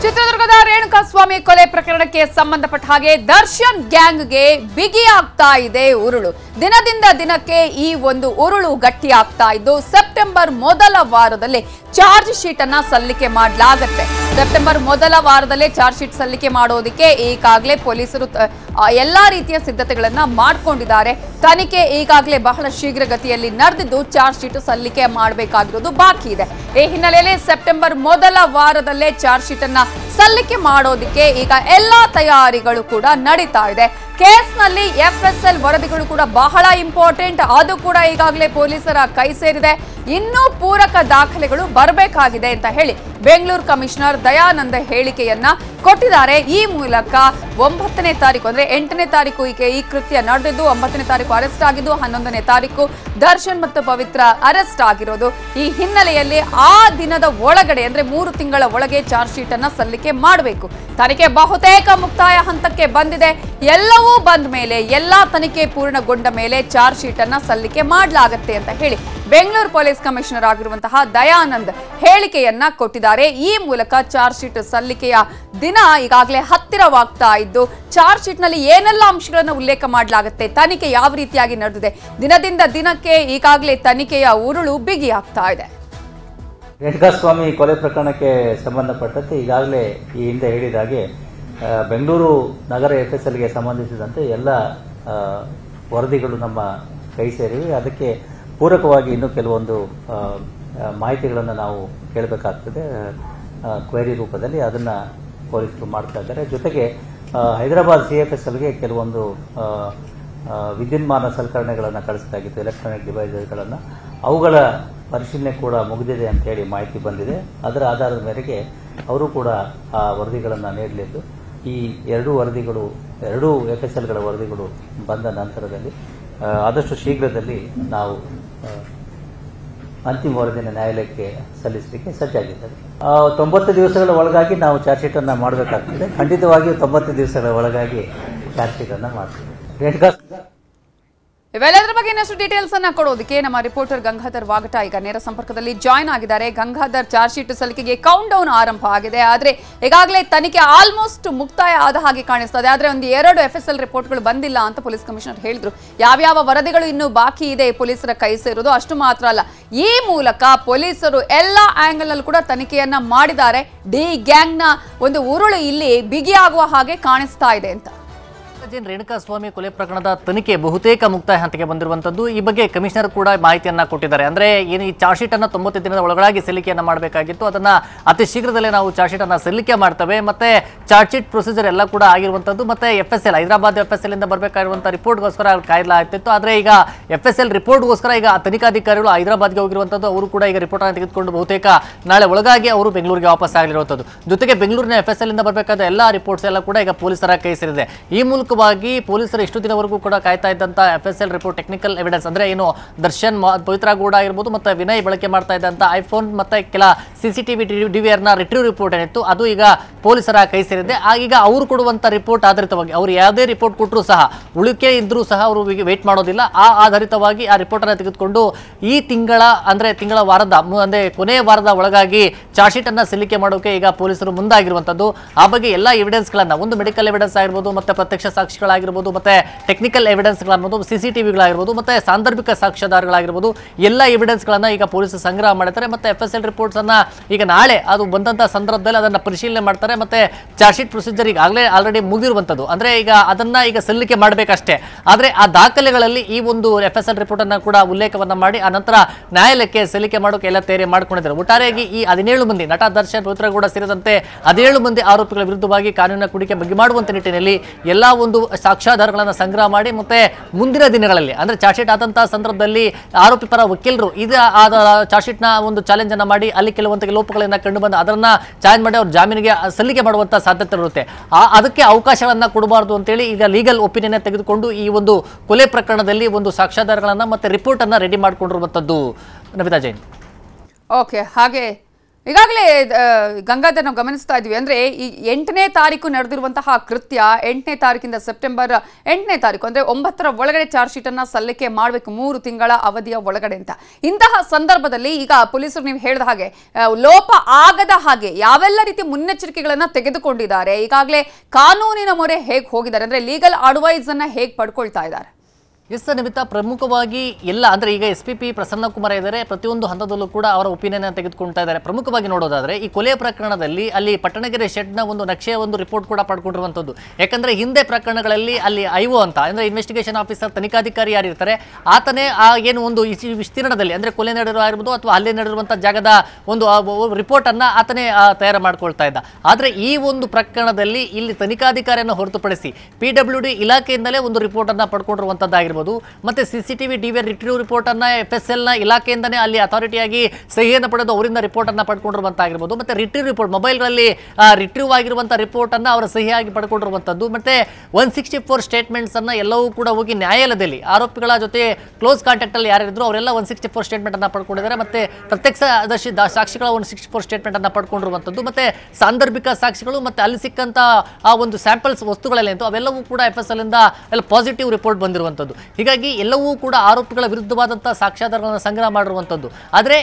ಚಿತ್ರದುರ್ಗದ ರೇಣುಕಾಸ್ವಾಮಿ ಕೊಲೆ ಪ್ರಕರಣಕ್ಕೆ ಸಂಬಂಧಪಟ್ಟ ಹಾಗೆ ದರ್ಶನ್ ಗ್ಯಾಂಗ್ಗೆ ಬಿಗಿ ಆಗ್ತಾ ಇದೆ ಉರುಳು. ದಿನದಿಂದ ದಿನಕ್ಕೆ ಈ ಒಂದು ಉರುಳು ಗಟ್ಟಿ ಆಗ್ತಾ ಇದ್ದು ಸೆಪ್ಟೆಂಬರ್ ಮೊದಲ ವಾರದಲ್ಲಿ ಚಾರ್ಜ್ ಶೀಟ್ ಅನ್ನ ಸಲ್ಲಿಕೆ ಮಾಡಲಾಗುತ್ತೆ. ಸೆಪ್ಟೆಂಬರ್ ಮೊದಲ ವಾರದಲ್ಲೇ ಚಾರ್ಜ್ ಶೀಟ್ ಸಲ್ಲಿಕೆ ಮಾಡೋದಕ್ಕೆ ಈಗಾಗಲೇ ಪೊಲೀಸರು ಎಲ್ಲಾ ರೀತಿಯ ಸಿದ್ಧತೆಗಳನ್ನ ಮಾಡಿಕೊಂಡಿದ್ದಾರೆ. ತನಿಖೆ ಈಗಾಗಲೇ ಬಹಳ ಶೀಘ್ರಗತಿಯಲ್ಲಿ ನಡೆದಿದ್ದು ಚಾರ್ಜ್ ಶೀಟ್ ಸಲ್ಲಿಕೆ ಮಾಡಬೇಕಾಗಿರೋದು ಬಾಕಿ ಇದೆ. ಈ ಹಿನ್ನೆಲೆಯಲ್ಲಿ ಸೆಪ್ಟೆಂಬರ್ ಮೊದಲ ವಾರದಲ್ಲೇ ಚಾರ್ಜ್ ಶೀಟ್ ಅನ್ನ ಸಲ್ಲಿಕೆ ಮಾಡೋದಕ್ಕೆ ಈಗ ಎಲ್ಲಾ ತಯಾರಿಗಳು ಕೂಡ ನಡೀತಾ ಇದೆ. ಕೇಸ್ನಲ್ಲಿ ಎಫ್ಎಸ್ಎಲ್ ವರದಿಗಳು ಕೂಡ ಬಹಳ ಇಂಪಾರ್ಟೆಂಟ್. ಅದು ಕೂಡ ಈಗಾಗಲೇ ಪೊಲೀಸರ ಕೈ ಸೇರಿದೆ. ಇನ್ನೂ ಪೂರಕ ದಾಖಲೆಗಳು ಬರಬೇಕಾಗಿದೆ ಅಂತ ಹೇಳಿ ಬೆಂಗಳೂರು ಕಮಿಷನರ್ ದಯಾನಂದ ಹೇಳಿಕೆಯನ್ನ ಕೊಟ್ಟಿದ್ದಾರೆ. ಈ ಮೂಲಕ 9ನೇ ತಾರೀಕು ಅಂದ್ರೆ 8ನೇ ತಾರೀಕು ಈ ಕೃತ್ಯ ನಡೆದಿದ್ದು, 9ನೇ ತಾರೀಕು ಅರೆಸ್ಟ್ ಆಗಿದ್ದು, 11ನೇ ತಾರೀಕು ದರ್ಶನ್ ಮತ್ತು ಪವಿತ್ರ ಅರೆಸ್ಟ್ ಆಗಿರೋದು. ಈ ಹಿನ್ನೆಲೆಯಲ್ಲಿ ಆ ದಿನದ ಒಳಗಡೆ ಅಂದ್ರೆ 3 ತಿಂಗಳ ಒಳಗೆ ಚಾರ್ಜ್ ಶೀಟ್ ಅನ್ನ ಸಲ್ಲಿಕೆ ಮಾಡಬೇಕು. ತನಿಖೆ ಬಹುತೇಕ ಮುಕ್ತಾಯ ಹಂತಕ್ಕೆ ಬಂದಿದೆ. ಎಲ್ಲವೂ ಬಂದ ಮೇಲೆ, ಎಲ್ಲಾ ತನಿಖೆ ಪೂರ್ಣಗೊಂಡ ಮೇಲೆ ಚಾರ್ಜ್ ಶೀಟ್ ಅನ್ನ ಸಲ್ಲಿಕೆ ಮಾಡಲಾಗುತ್ತೆ ಅಂತ ಹೇಳಿ ಬೆಂಗಳೂರು ಪೊಲೀಸ್ ಕಮಿಷನರ್ ಆಗಿರುವಂತಹ ದಯಾನಂದ್ ಹೇಳಿಕೆಯನ್ನ ಕೊಟ್ಟಿದ್ದಾರೆ. ಈ ಮೂಲಕ ಚಾರ್ಜ್ ಶೀಟ್ ಸಲ್ಲಿಕೆಯ ದಿನ ಈಗಾಗಲೇ ಹತ್ತಿರವಾಗ್ತಾ ಇದ್ದು ಚಾರ್ಜ್ ಶೀಟ್ ನಲ್ಲಿ ಏನೆಲ್ಲ ಅಂಶಗಳನ್ನು ಉಲ್ಲೇಖ ಮಾಡಲಾಗುತ್ತೆ, ತನಿಖೆ ಯಾವ ರೀತಿಯಾಗಿ ನಡೆದಿದೆ, ದಿನದಿಂದ ದಿನಕ್ಕೆ ಈಗಾಗಲೇ ತನಿಖೆಯ ಉರುಳು ಬಿಗಿಯಾಗ್ತಾ ಇದೆ. ರೇಣುಕಾಸ್ವಾಮಿ ಕೊಲೆ ಪ್ರಕರಣಕ್ಕೆ ಸಂಬಂಧಪಟ್ಟಂತೆ ಈಗಾಗಲೇ ಈ ಹಿಂದೆ ಹೇಳಿದ ಹಾಗೆ ಬೆಂಗಳೂರು ನಗರ ಎಫ್ಎಸ್ಎಲ್ಗೆ ಸಂಬಂಧಿಸಿದಂತೆ ಎಲ್ಲ ವರದಿಗಳು ನಮ್ಮ ಕೈ ಸೇರಿವೆ. ಅದಕ್ಕೆ ಪೂರಕವಾಗಿ ಇನ್ನೂ ಕೆಲವೊಂದು ಮಾಹಿತಿಗಳನ್ನು ನಾವು ಕೇಳಬೇಕಾಗ್ತದೆ ಕ್ವೈರಿ ರೂಪದಲ್ಲಿ. ಅದನ್ನ ಪೊಲೀಸರು ಮಾಡ್ತಾ ಇದ್ದಾರೆ. ಜೊತೆಗೆ ಹೈದರಾಬಾದ್ ಸಿಎಫ್ಎಸ್ಎಲ್ಗೆ ಕೆಲವೊಂದು ವಿದ್ಯುನ್ಮಾನ ಸಲಕರಣೆಗಳನ್ನು ಕಳಿಸಲಾಗಿತ್ತು, ಎಲೆಕ್ಟ್ರಾನಿಕ್ ಡಿವೈಸ್ಗಳನ್ನು. ಅವುಗಳ ಪರಿಶೀಲನೆ ಕೂಡ ಮುಗಿದಿದೆ ಅಂತ ಹೇಳಿ ಮಾಹಿತಿ ಬಂದಿದೆ. ಅದರ ಆಧಾರದ ಮೇರೆಗೆ ಅವರು ಕೂಡ ಆ ವರದಿಗಳನ್ನು ನೀಡಲಿದ್ದು, ಈ ಎರಡೂ ಎಫ್ಎಸ್ಎಲ್ಗಳ ವರದಿಗಳು ಬಂದ ನಂತರದಲ್ಲಿ ಆದಷ್ಟು ಶೀಘ್ರದಲ್ಲಿ ನಾವು ಅಂತಿಮ ವರದಿಯನ್ನು ನ್ಯಾಯಾಲಯಕ್ಕೆ ಸಲ್ಲಿಸಲಿಕ್ಕೆ ಸಜ್ಜಾಗಿದ್ದಾರೆ. 90 ದಿವಸಗಳ ಒಳಗಾಗಿ ನಾವು ಚಾರ್ಜ್ ಶೀಟ್ ಅನ್ನು ಮಾಡಬೇಕಾಗ್ತದೆ. ಖಂಡಿತವಾಗಿಯೂ 90 ದಿವಸಗಳ ಒಳಗಾಗಿ ಚಾರ್ಜ್ ಶೀಟ್ ಅನ್ನು ಮಾಡ್ತೀವಿ. ಇವೆಲ್ಲದರ ಬಗ್ಗೆ ಇನ್ನಷ್ಟು ಡೀಟೇಲ್ಸ್ ಅನ್ನ ಕೊಡೋದಕ್ಕೆ ನಮ್ಮ ರಿಪೋರ್ಟರ್ ಗಂಗಾಧರ್ ವಾಗಟ ಈಗ ನೇರ ಸಂಪರ್ಕದಲ್ಲಿ ಜಾಯ್ನ್ ಆಗಿದ್ದಾರೆ. ಗಂಗಾಧರ್, ಚಾರ್ಜ್ ಶೀಟ್ ಸಲ್ಲಿಕೆಗೆ ಕೌಂಟ್ ಡೌನ್ ಆರಂಭ ಆಗಿದೆ. ಆದ್ರೆ ಈಗಾಗಲೇ ತನಿಖೆ ಆಲ್ಮೋಸ್ಟ್ ಮುಕ್ತಾಯ ಆದ ಹಾಗೆ ಕಾಣಿಸ್ತದೆ. ಆದ್ರೆ 2 ಎಫ್ಎಸ್ಎಲ್ ರಿಪೋರ್ಟ್ಗಳು ಬಂದಿಲ್ಲ ಅಂತ ಪೊಲೀಸ್ ಕಮಿಷನರ್ ಹೇಳಿದ್ರು. ಯಾವ್ಯಾವ ವರದಿಗಳು ಇನ್ನೂ ಬಾಕಿ ಇದೆ ಪೊಲೀಸರ ಕೈ ಸೇರೋದು, ಅಷ್ಟು ಮಾತ್ರ ಅಲ್ಲ, ಈ ಮೂಲಕ ಪೊಲೀಸರು ಎಲ್ಲಾ ಆಂಗಲ್ ನಲ್ಲಿ ಕೂಡ ತನಿಖೆಯನ್ನ ಮಾಡಿದ್ದಾರೆ. ಡಿ ಗ್ಯಾಂಗ್ ನ ಒಂದು ಉರುಳು ಇಲ್ಲಿ ಬಿಗಿಯಾಗುವ ಹಾಗೆ ಕಾಣಿಸ್ತಾ ಇದೆ ಅಂತ. ರೇಣುಕಾಸ್ವಾಮಿ ಕೊಲೆ ಪ್ರಕರಣದ ತನಿಖೆ ಬಹುತೇಕ ಮುಕ್ತಾಯ ಹಂತಕ್ಕೆ ಬಂದಿರುವಂತದ್ದು. ಈ ಬಗ್ಗೆ ಕಮಿಷನರ್ ಕೂಡ ಮಾಹಿತಿಯನ್ನ ಕೊಟ್ಟಿದ್ದಾರೆ. ಅಂದ್ರೆ ಏನು ಈ ಚಾರ್ಜ್ ಶೀಟ್ ಅನ್ನ 90 ದಿನದ ಒಳಗಾಗಿ ಸಲ್ಲಿಕೆಯನ್ನ ಮಾಡಬೇಕಾಗಿತ್ತು, ಅದನ್ನ ಅತಿ ಶೀಘ್ರದಲ್ಲೇ ನಾವು ಚಾರ್ಜ್ ಶೀಟ್ ಅನ್ನ ಸಲ್ಲಿಕೆ ಮಾಡ್ತೇವೆ. ಮತ್ತೆ ಚಾರ್ಜ್ ಶೀಟ್ ಪ್ರೊಸೀಜರ್ ಎಲ್ಲ ಕೂಡ ಆಗಿರುವಂತದ್ದು. ಮತ್ತೆ ಎಫ್ಎಸ್ಎಲ್ ಹೈದರಾಬಾದ್ ಎಫ್ಎಸ್ಎಲ್ ಇಂದ ಬರಬೇಕಾಗಿರುವಂತಹ ರಿಪೋರ್ಟ್ಗೋಸ್ಕರ ಕಾಯಲಾಗ್ತಿತ್ತು. ಆದ್ರೆ ಈಗ ಎಫ್ಎಸ್ಎಲ್ ರಿಪೋರ್ಟ್ಗೋಸ್ಕರ ಈಗ ತನಿಖಾಧಿಕಾರಿಗಳು ಹೈದರಾಬಾದ್ಗೆ ಹೋಗಿರುವಂತದ್ದು. ಅವರು ಕೂಡ ಈಗ ರಿಪೋರ್ಟ್ ಅನ್ನು ತೆಗೆದುಕೊಂಡು ಬಹುತೇಕ ನಾಳೆ ಒಳಗಾಗಿ ಅವರು ಬೆಂಗಳೂರಿಗೆ ವಾಪಸ್ ಆಗಲಿರುವಂತದ್ದು. ಜೊತೆಗೆ ಬೆಂಗಳೂರಿನ ಎಫ್ಎಸ್ಎಲ್ ಇಂದ ಬರಬೇಕಾದ ಎಲ್ಲಾ ರಿಪೋರ್ಟ್ಸ್ ಎಲ್ಲ ಕೂಡ ಈಗ ಪೊಲೀಸರ ಕೈ ಸೇರಿದೆ. ಈ ಮೂಲಕ ಪೊಲೀಸರು ಇಷ್ಟು ದಿನವರೆಗೂ ಕೂಡ ಕಾಯ್ತಾ ಇದ್ದಂತ ಎಫ್ಎಸ್ಎಲ್ ರಿಪೋರ್ಟ್, ಟೆಕ್ನಿಕಲ್ ಎವಿಡೆನ್ಸ್ ಅಂದ್ರೆ ಏನು ದರ್ಶನ್ ಪವಿತ್ರ ಗೌಡ ಆಗಿರಬಹುದು ಮತ್ತೆ ವಿನಯ್ ಬಳಕೆ ಮಾಡ್ತಾ ಇದ್ದಂತ ಐಫೋನ್ ಮತ್ತೆ ಕೆಲ ಸಿಸಿಟಿವಿ ಡಿವಿಆರ್ ನ ರಿಟ್ರೀವ್ ರಿಪೋರ್ಟ್ ಏನಿತ್ತು ಅದು ಈಗ ಪೊಲೀಸರ ಕೈ ಸೇರಿದೆ. ಈಗ ಅವರು ಕೊಡುವಂತ ರಿಪೋರ್ಟ್ ಆಧಾರಿತವಾಗಿ ಅವರು ಯಾವುದೇ ರಿಪೋರ್ಟ್ ಕೊಟ್ಟರು ಸಹ, ಉಳಿಕೆ ಇದ್ರೂ ಸಹ ಅವರು ವೇಟ್ ಮಾಡೋದಿಲ್ಲ. ಆ ಆಧಾರಿತವಾಗಿ ಆ ರಿಪೋರ್ಟ್ ಅನ್ನು ತೆಗೆದುಕೊಂಡು ಈ ತಿಂಗಳ ವಾರದ ಅಂದ್ರೆ ಕೊನೆಯ ವಾರದ ಒಳಗಾಗಿ ಚಾರ್ಜ್ ಶೀಟ್ ಅನ್ನ ಸಲ್ಲಿಕೆ ಮಾಡೋಕೆ ಈಗ ಪೊಲೀಸರು ಮುಂದಾಗಿರುವಂತದ್ದು. ಆ ಬಗ್ಗೆ ಎಲ್ಲಾ ಎವಿಡೆನ್ಸ್ ಗಳನ್ನ, ಒಂದು ಮೆಡಿಕಲ್ ಎವಿಡೆನ್ಸ್ ಆಗಿರ್ಬೋದು, ಮತ್ತೆ ಪ್ರತ್ಯಕ್ಷ ಸಾಕ್ಷಿಗಳಾಗಿರ್ಬೋದು, ಮತ್ತೆ ಟೆಕ್ನಿಕಲ್ ಎವಿಡೆನ್ಸ್ ಗಳಾಗಿರ್ಬೋದು, ಸಿಸಿಟಿವಿಗಳಾಗಿರ್ಬೋದು, ಮತ್ತೆ ಸಾಂದರ್ಭಿಕ ಸಾಕ್ಷ್ಯಾಧಾರಗಳಾಗಿರ್ಬೋದು, ಎಲ್ಲ ಎವಿಡೆನ್ಸ್ ಗಳನ್ನ ಈಗ ಪೊಲೀಸರು ಸಂಗ್ರಹ ಮಾಡ್ತಾರೆ. ಮತ್ತೆ ಎಫ್ಎಸ್ಎಲ್ ರಿಪೋರ್ಟ್ಸ್ ಅನ್ನ ಈಗ ನಾಳೆ ಅದು ಬಂದಂತಹ ಸಂದರ್ಭದಲ್ಲಿ ಅದನ್ನ ಪರಿಶೀಲನೆ ಮಾಡ್ತಾರೆ. ಮತ್ತೆ ಚಾರ್ಜ್ ಶೀಟ್ ಪ್ರೊಸೀಜರ್ ಈಗ ಆಲ್ರೆಡಿ ಮುಗಿದಿರುವಂತದ್ದು. ಅಂದ್ರೆ ಈಗ ಅದನ್ನ ಈಗ ಸಲ್ಲಿಕೆ ಮಾಡಬೇಕಷ್ಟೇ. ಆದ್ರೆ ಆ ದಾಖಲೆಗಳಲ್ಲಿ ಈ ಒಂದು ಎಫ್ಎಸ್ಎಲ್ ರಿಪೋರ್ಟ್ ಅನ್ನ ಕೂಡ ಉಲ್ಲೇಖವನ್ನ ಮಾಡಿ ಆ ನಂತರ ನ್ಯಾಯಾಲಯಕ್ಕೆ ಸಲ್ಲಿಕೆ ಮಾಡೋಕೆ ಎಲ್ಲ ತಯಾರಿ ಮಾಡ್ಕೊಂಡಿದ್ದಾರೆ. ಒಟ್ಟಾರೆಯಾಗಿ ಈ 17 ಮಂದಿ, ನಟ ದರ್ಶನ್, ಪವಿತ್ರ ಗೌಡ ಸೇರಿದಂತೆ 17 ಮಂದಿ ಆರೋಪಿಗಳ ವಿರುದ್ಧವಾಗಿ ಕಾನೂನಿನ ಕುಡಿಕೆ ಬಗ್ಗೆ ಮಾಡುವಂತ ನಿಟ್ಟಿನಲ್ಲಿ ಎಲ್ಲಾ ಒಂದು ಸಾಕ್ಷ್ಯಾಧಾರಗಳನ್ನು ಸಂಗ್ರಹ ಮಾಡಿ ಮತ್ತೆ ಮುಂದಿನ ದಿನಗಳಲ್ಲಿ ಅಂದ್ರೆ ಚಾರ್ಜ್ ಶೀಟ್ ಆದಂತಹ ಸಂದರ್ಭದಲ್ಲಿ ಆರೋಪಿ ಪರ ವಕೀಲರು ಚಾರ್ಜ್ ಶೀಟ್ ನ ಒಂದು ಚಾಲೆಂಜ್ ಅನ್ನ ಮಾಡಿ ಅಲ್ಲಿ ಕೆಲವೊಂದು ಲೋಪಗಳನ್ನ ಕಂಡು ಬಂದು ಅದನ್ನ ಚಾಲೆಂಜ್ ಮಾಡಿ ಅವ್ರ ಜಾಮೀನಿಗೆ ಸಲ್ಲಿಕೆ ಮಾಡುವಂತ ಸಾಧ್ಯತೆ ಇರುತ್ತೆ. ಅದಕ್ಕೆ ಅವಕಾಶಗಳನ್ನ ಕೊಡಬಾರದು ಅಂತೇಳಿ ಈಗ ಲೀಗಲ್ ಒಪಿನಿಯನ್ ತೆಗೆದುಕೊಂಡು ಈ ಒಂದು ಕೊಲೆ ಪ್ರಕರಣದಲ್ಲಿ ಒಂದು ಸಾಕ್ಷ್ಯಾಧಾರಗಳನ್ನ ಮತ್ತೆ ರಿಪೋರ್ಟ್ ಅನ್ನ ರೆಡಿ ಮಾಡಿಕೊಂಡಿರುವಂತದ್ದು. ನವಿತಾ ಜೈನ್. ಓಕೆ, ಹಾಗೆ ಈಗಾಗಲೇ ಗಂಗಾಧರ್ ನಾವು ಗಮನಿಸ್ತಾ ಇದ್ವಿ ಅಂದ್ರೆ ಈ 8ನೇ ತಾರೀಕು ನಡೆದಿರುವಂತಹ ಕೃತ್ಯ 8ನೇ ತಾರೀಕಿಂದ ಸೆಪ್ಟೆಂಬರ್ 8ನೇ ತಾರೀಕು ಅಂದ್ರೆ 9ರ ಒಳಗಡೆ ಚಾರ್ಜ್ ಶೀಟ್ ಅನ್ನ ಸಲ್ಲಿಕೆ ಮಾಡಬೇಕು 3 ತಿಂಗಳ ಅವಧಿಯ ಒಳಗಡೆ ಅಂತ. ಇಂತಹ ಸಂದರ್ಭದಲ್ಲಿ ಈಗ ಪೊಲೀಸರು ನೀವು ಹೇಳಿದ ಹಾಗೆ ಲೋಪ ಆಗದ ಹಾಗೆ ಯಾವೆಲ್ಲ ರೀತಿ ಮುನ್ನೆಚ್ಚರಿಕೆಗಳನ್ನ ತೆಗೆದುಕೊಂಡಿದ್ದಾರೆ, ಈಗಾಗಲೇ ಕಾನೂನಿನ ಮೊರೆ ಹೇಗೆ ಹೋಗಿದ್ದಾರೆ ಅಂದ್ರೆ ಲೀಗಲ್ ಅಡ್ವೈಸ್ ಅನ್ನ ಹೇಗೆ ಪಡ್ಕೊಳ್ತಾ ಇದ್ದಾರೆ? ಎಸ್ ನಿಮಿತ್ತ ಪ್ರಮುಖವಾಗಿ ಎಲ್ಲ ಅಂದರೆ ಈಗ SPP ಪ್ರಸನ್ನಕುಮಾರ್ ಇದ್ದಾರೆ, ಪ್ರತಿಯೊಂದು ಹಂತದಲ್ಲೂ ಕೂಡ ಅವರ ಒಪಿನಿಯನ್ ತೆಗೆದುಕೊಳ್ತಾ ಇದ್ದಾರೆ. ಪ್ರಮುಖವಾಗಿ ನೋಡೋದಾದ್ರೆ ಈ ಕೊಲೆ ಪ್ರಕರಣದಲ್ಲಿ ಅಲ್ಲಿ ಪಟ್ಟಣಗೆರೆ ಶೆಡ್ನ ಒಂದು ನಕ್ಷೆಯ ಒಂದು ರಿಪೋರ್ಟ್ ಕೂಡ ಪಡ್ಕೊಂಡಿರುವಂಥದ್ದು. ಯಾಕಂದ್ರೆ ಹಿಂದೆ ಪ್ರಕರಣಗಳಲ್ಲಿ ಅಲ್ಲಿ IO ಅಂತ ಅಂದರೆ ಇನ್ವೆಸ್ಟಿಗೇಷನ್ ಆಫೀಸರ್ ತನಿಖಾಧಿಕಾರಿ ಯಾರಿರ್ತಾರೆ ಆತನೇ ಆ ಏನು ಒಂದು ವಿಸ್ತೀರ್ಣದಲ್ಲಿ ಅಂದರೆ ಕೊಲೆ ನಡೆದಿರೋದು ಅಥವಾ ಹಲ್ಲೆ ನಡೆದಿರುವಂಥ ಜಾಗದ ಒಂದು ರಿಪೋರ್ಟ್ ಅನ್ನ ಆತನೇ ತಯಾರು ಮಾಡ್ಕೊಳ್ತಾ ಇದ್ದ. ಆದರೆ ಈ ಒಂದು ಪ್ರಕರಣದಲ್ಲಿ ಇಲ್ಲಿ ತನಿಖಾಧಿಕಾರಿಯನ್ನು ಹೊರತುಪಡಿಸಿ PWD ಇಲಾಖೆಯಿಂದಲೇ ಒಂದು ರಿಪೋರ್ಟ್ ಅನ್ನ ಪಡ್ಕೊಂಡಿರುವಂಥದ್ದಾಗಿರ್ಬೋದು. ಮತ್ತೆ CCTV DVR ರಿಟ್ರೀವ್ ರಿಪೋರ್ಟ್ ಅನ್ನ FSL ನ ಇಲಾಖೆಯಿಂದನೇ ಅಲ್ಲಿ ಅಥಾರಿಟಿಯಾಗಿ ಸಹಿಯನ್ನು ಪಡೆದು ಅವರಿಂದ ರಿಪೋರ್ಟ್ ಅನ್ನ ಪಡ್ಕೊಂಡಿರುವಂತಾಗಿರ್ಬೋದು. ಮತ್ತೆ ರಿಟ್ರೀವ್ ರಿಪೋರ್ಟ್ ಮೊಬೈಲ್ಗಳಲ್ಲಿ ರಿಟ್ರೀವ್ ಆಗಿರುವಂತಹ ರಿಪೋರ್ಟ್ ಅನ್ನ ಅವರ ಸಹಿಯಾಗಿ ಪಡ್ಕೊಂಡಿರುವಂಥದ್ದು. ಮತ್ತೆ 164 ಸ್ಟೇಟ್ಮೆಂಟ್ಸ್ ಅನ್ನ ಎಲ್ಲವೂ ಕೂಡ ಹೋಗಿ ನ್ಯಾಯಾಲಯದಲ್ಲಿ ಆರೋಪಿಗಳ ಜೊತೆ ಕ್ಲೋಸ್ ಕಾಂಟ್ಯಾಕ್ಟ್ ಅಲ್ಲಿ ಯಾರಿದ್ರು ಅವರೆಲ್ಲ 164 ಸ್ಟೇಟ್ಮೆಂಟ್ ಅನ್ನ ಪಡ್ಕೊಂಡಿದ್ದಾರೆ. ಮತ್ತೆ ಪ್ರತ್ಯಕ್ಷದರ್ಶಿ ಸಾಕ್ಷಿಗಳ 164 ಸ್ಟೇಟ್ಮೆಂಟ್ ಅನ್ನ ಪಡ್ಕೊಂಡಿರುವಂಥದ್ದು. ಮತ್ತೆ ಸಾಂದರ್ಭಿಕ ಸಾಕ್ಷಿಗಳು ಮತ್ತೆ ಅಲ್ಲಿ ಸಿಕ್ಕಂತ ಆ ಒಂದು ಸ್ಯಾಂಪಲ್ಸ್ ವಸ್ತುಗಳಲ್ಲಿ ಅವೆಲ್ಲವೂ ಕೂಡ FSL ಇಂದ ಎಲ್ಲ ಪಾಸಿಟಿವ್ ರಿಪೋರ್ಟ್ ಬಂದಿರುವಂಥದ್ದು. ಹೀಗಾಗಿ ಎಲ್ಲವೂ ಕೂಡ ಆರೋಪಿಗಳ ವಿರುದ್ಧವಾದಂತಹ ಸಾಕ್ಷ್ಯಾಧಾರಗಳನ್ನು ಸಂಗ್ರಹ ಮಾಡಿರುವಂಥದ್ದು. ಆದರೆ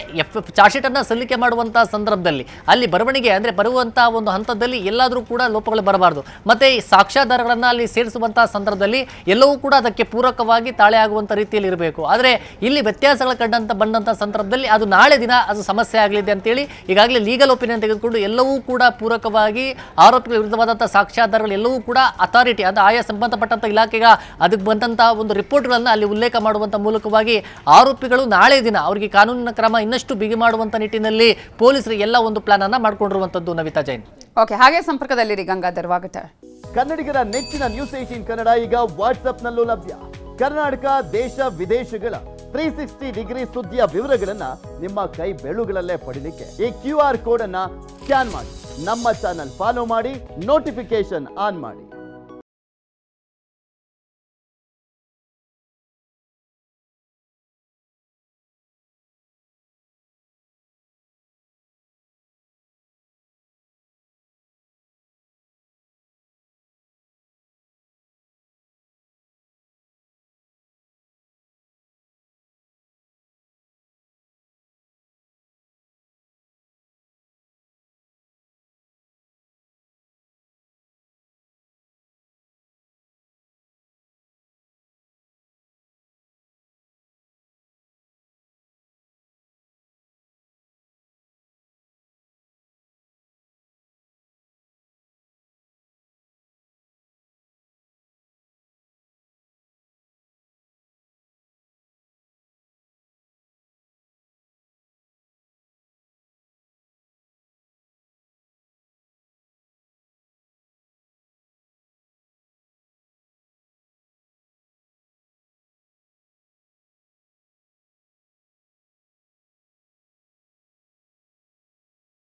ಚಾರ್ಜ್ ಶೀಟ್ ಅನ್ನ ಸಲ್ಲಿಕೆ ಮಾಡುವಂತಹ ಸಂದರ್ಭದಲ್ಲಿ ಅಲ್ಲಿ ಬರವಣಿಗೆ ಅಂದ್ರೆ ಬರುವಂತಹ ಒಂದು ಹಂತದಲ್ಲಿ ಎಲ್ಲಾದರೂ ಕೂಡ ಲೋಪಗಳು ಬರಬಾರದು. ಮತ್ತೆ ಈ ಸಾಕ್ಷ್ಯಾಧಾರಗಳನ್ನು ಅಲ್ಲಿ ಸೇರಿಸುವಂತಹ ಸಂದರ್ಭದಲ್ಲಿ ಎಲ್ಲವೂ ಕೂಡ ಅದಕ್ಕೆ ಪೂರಕವಾಗಿ ತಾಳೆ ಆಗುವಂತ ರೀತಿಯಲ್ಲಿ ಇರಬೇಕು. ಆದರೆ ಇಲ್ಲಿ ವ್ಯತ್ಯಾಸಗಳು ಬಂದಂತಹ ಸಂದರ್ಭದಲ್ಲಿ ಅದು ನಾಳೆ ದಿನ ಅದು ಸಮಸ್ಯೆ ಆಗಲಿದೆ ಅಂತೇಳಿ ಈಗಾಗಲೇ ಲೀಗಲ್ ಒಪಿನಿಯನ್ ತೆಗೆದುಕೊಂಡು ಎಲ್ಲವೂ ಕೂಡ ಪೂರಕವಾಗಿ ಆರೋಪಿಗಳ ವಿರುದ್ಧವಾದಂತಹ ಸಾಕ್ಷ್ಯಾಧಾರಗಳು ಎಲ್ಲವೂ ಕೂಡ ಅಥಾರಿಟಿ ಅಂದ್ರೆ ಆಯಾ ಸಂಬಂಧಪಟ್ಟಂತ ಇಲಾಖೆಗೆ ಅದಕ್ಕೆ ಬಂದಂತಹ ಒಂದು ರಿಪೋರ್ಟ್ಗಳನ್ನು ಅಲ್ಲಿ ಉಲ್ಲೇಖ ಮಾಡುವಂತ ಮೂಲಕವಾಗಿ ಆರೋಪಿಗಳು ನಾಳೆ ದಿನ ಅವರಿಗೆ ಕಾನೂನಿನ ಕ್ರಮ ಇನ್ನಷ್ಟು ಬಿಗಿ ಮಾಡುವಂತ ನಿಟ್ಟಿನಲ್ಲಿ ಪೊಲೀಸರು ಎಲ್ಲ ಒಂದು ಪ್ಲಾನ್ ಅನ್ನ ಮಾಡಿಕೊಂಡಿರುವಂತದ್ದು. ನವಿತಾ ಜೈನ್. ಓಕೆ, ಹಾಗೆ ಸಂಪರ್ಕದಲ್ಲಿರಿ ಗಂಗಾಧರ್ ವಾಗಟರ್. ಕನ್ನಡಿಗರ ನೆಚ್ಚಿನ ನ್ಯೂಸ್ 18 ಕನ್ನಡ ಈಗ ವಾಟ್ಸ್ಆಪ್ನಲ್ಲೂ ಲಭ್ಯ. ಕರ್ನಾಟಕ ದೇಶ ವಿದೇಶಗಳ 360 ಡಿಗ್ರಿ ಸುದ್ದಿಯ ವಿವರಗಳನ್ನ ನಿಮ್ಮ ಕೈ ಬೆರಳುಗಳಲ್ಲೇ ಪಡಿಲಿಕ್ಕೆ ಈ QR ಕೋಡ್ ಅನ್ನ ಸ್ಕ್ಯಾನ್ ಮಾಡಿ ನಮ್ಮ ಚಾನಲ್ ಫಾಲೋ ಮಾಡಿ, ನೋಟಿಫಿಕೇಶನ್ ಆನ್ ಮಾಡಿ.